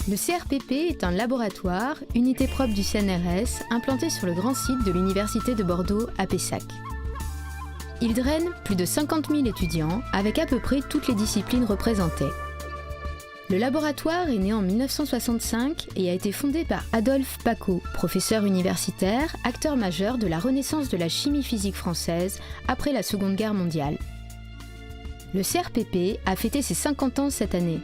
Le CRPP est un laboratoire, unité propre du CNRS, implanté sur le grand site de l'Université de Bordeaux à Pessac. Il draine plus de 50 000 étudiants, avec à peu près toutes les disciplines représentées. Le laboratoire est né en 1965 et a été fondé par Adolphe Pacaud, professeur universitaire, acteur majeur de la renaissance de la chimie physique française après la Seconde Guerre mondiale. Le CRPP a fêté ses 50 ans cette année.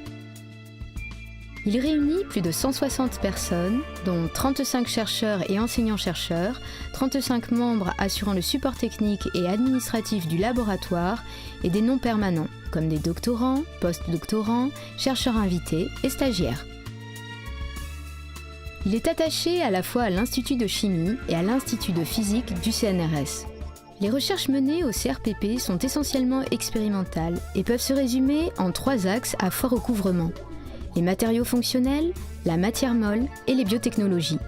Il réunit plus de 160 personnes, dont 35 chercheurs et enseignants-chercheurs, 35 membres assurant le support technique et administratif du laboratoire et des non permanents, comme des doctorants, post-doctorants, chercheurs invités et stagiaires. Il est attaché à la fois à l'Institut de chimie et à l'Institut de physique du CNRS. Les recherches menées au CRPP sont essentiellement expérimentales et peuvent se résumer en 3 axes à fort recouvrement: les matériaux fonctionnels, la matière molle et les biotechnologies.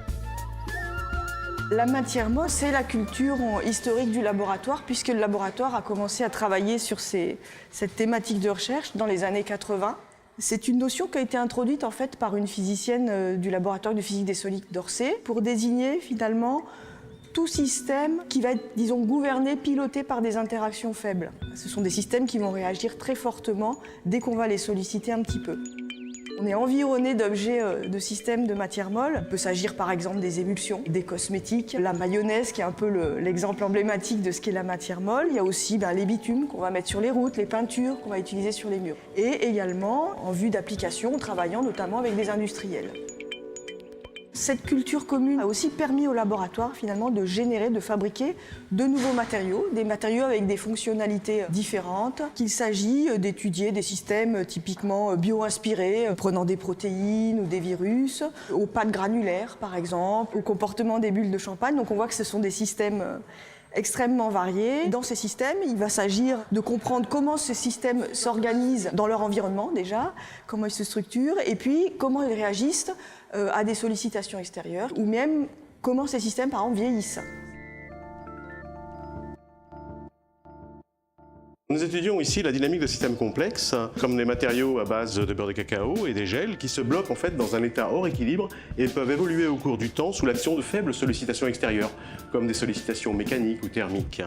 La matière molle, c'est la culture historique du laboratoire, puisque le laboratoire a commencé à travailler sur cette thématique de recherche dans les années 80. C'est une notion qui a été introduite en fait par une physicienne du laboratoire de physique des solides d'Orsay pour désigner finalement tout système qui va être, disons, gouverné, piloté par des interactions faibles. Ce sont des systèmes qui vont réagir très fortement dès qu'on va les solliciter un petit peu. On est environné d'objets de systèmes de matière molle. Il peut s'agir par exemple des émulsions, des cosmétiques, la mayonnaise qui est un peu l'exemple emblématique de ce qu'est la matière molle. Il y a aussi les bitumes qu'on va mettre sur les routes, les peintures qu'on va utiliser sur les murs. Et également en vue d'application, en travaillant notamment avec des industriels. Cette culture commune a aussi permis au laboratoire finalement de générer, de fabriquer de nouveaux matériaux, des matériaux avec des fonctionnalités différentes, qu'il s'agit d'étudier des systèmes typiquement bio-inspirés, prenant des protéines ou des virus, aux pâtes granulaires par exemple, au comportement des bulles de champagne. Donc on voit que ce sont des systèmes extrêmement variés. Dans ces systèmes, il va s'agir de comprendre comment ces systèmes s'organisent dans leur environnement déjà, comment ils se structurent, et puis comment ils réagissent à des sollicitations extérieures, ou même comment ces systèmes, par exemple, vieillissent. Nous étudions ici la dynamique de systèmes complexes, comme les matériaux à base de beurre de cacao et des gels, qui se bloquent en fait dans un état hors équilibre et peuvent évoluer au cours du temps sous l'action de faibles sollicitations extérieures, comme des sollicitations mécaniques ou thermiques.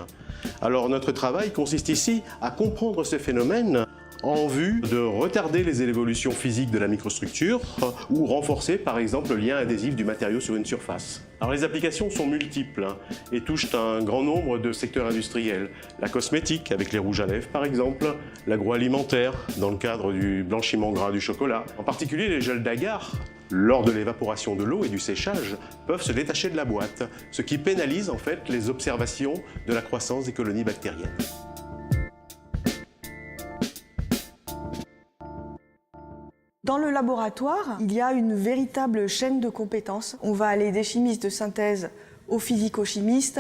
Alors notre travail consiste ici à comprendre ces phénomènes en vue de retarder les évolutions physiques de la microstructure ou renforcer par exemple le lien adhésif du matériau sur une surface. Alors les applications sont multiples et touchent un grand nombre de secteurs industriels. La cosmétique avec les rouges à lèvres par exemple, l'agroalimentaire dans le cadre du blanchiment gras du chocolat. En particulier les gels d'agar, lors de l'évaporation de l'eau et du séchage, peuvent se détacher de la boîte, ce qui pénalise en fait les observations de la croissance des colonies bactériennes. Dans le laboratoire, il y a une véritable chaîne de compétences. On va aller des chimistes de synthèse aux physico-chimistes,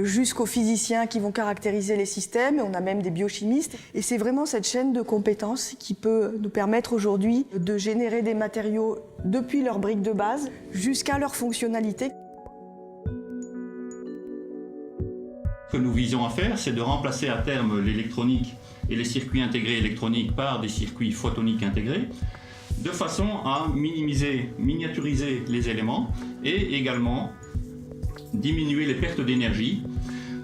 jusqu'aux physiciens qui vont caractériser les systèmes, on a même des biochimistes. Et c'est vraiment cette chaîne de compétences qui peut nous permettre aujourd'hui de générer des matériaux depuis leur brique de base jusqu'à leur fonctionnalité. Ce que nous visons à faire, c'est de remplacer à terme l'électronique et les circuits intégrés électroniques par des circuits photoniques intégrés, de façon à miniaturiser les éléments et également diminuer les pertes d'énergie.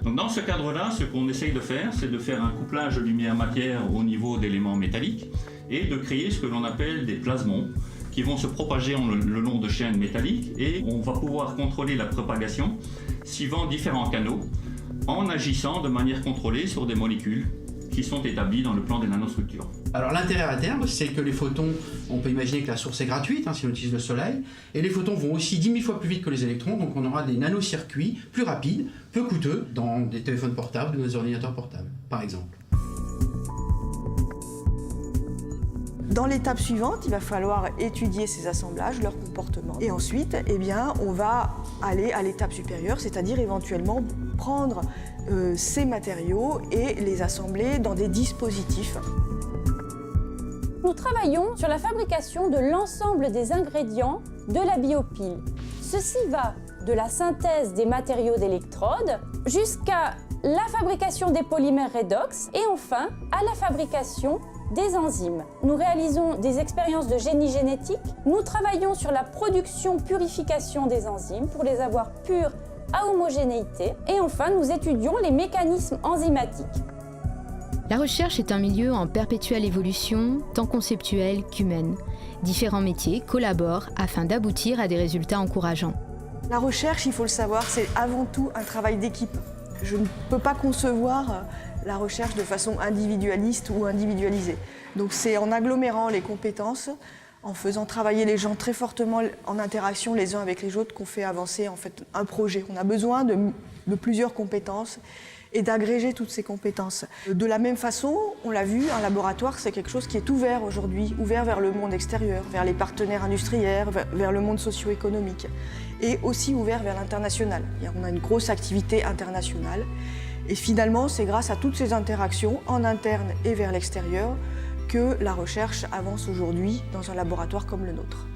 Donc dans ce cadre-là, ce qu'on essaye de faire, c'est de faire un couplage lumière-matière au niveau d'éléments métalliques et de créer ce que l'on appelle des plasmons qui vont se propager le long de chaînes métalliques, et on va pouvoir contrôler la propagation suivant différents canaux en agissant de manière contrôlée sur des molécules qui sont établies dans le plan des nanostructures. Alors l'intérêt à terme, c'est que les photons, on peut imaginer que la source est gratuite, si on utilise le soleil, et les photons vont aussi 10 000 fois plus vite que les électrons, donc on aura des nanocircuits plus rapides, peu coûteux, dans des téléphones portables, dans des ordinateurs portables, par exemple. Dans l'étape suivante, il va falloir étudier ces assemblages, leur comportement. Et ensuite, on va aller à l'étape supérieure, c'est-à-dire éventuellement prendre ces matériaux et les assembler dans des dispositifs. Nous travaillons sur la fabrication de l'ensemble des ingrédients de la biopile. Ceci va de la synthèse des matériaux d'électrodes jusqu'à la fabrication des polymères redox et enfin à la fabrication des enzymes. Nous réalisons des expériences de génie génétique. Nous travaillons sur la production-purification des enzymes pour les avoir pures à homogénéité. Et enfin, nous étudions les mécanismes enzymatiques. La recherche est un milieu en perpétuelle évolution, tant conceptuelle qu'humaine. Différents métiers collaborent afin d'aboutir à des résultats encourageants. La recherche, il faut le savoir, c'est avant tout un travail d'équipe. Je ne peux pas concevoir la recherche de façon individualiste ou individualisée. Donc c'est en agglomérant les compétences, en faisant travailler les gens très fortement en interaction les uns avec les autres qu'on fait avancer en fait un projet. On a besoin de plusieurs compétences et d'agréger toutes ces compétences. De la même façon, on l'a vu, un laboratoire, c'est quelque chose qui est ouvert aujourd'hui, ouvert vers le monde extérieur, vers les partenaires industriels, vers le monde socio-économique, et aussi ouvert vers l'international. On a une grosse activité internationale, et finalement, c'est grâce à toutes ces interactions, en interne et vers l'extérieur, que la recherche avance aujourd'hui dans un laboratoire comme le nôtre.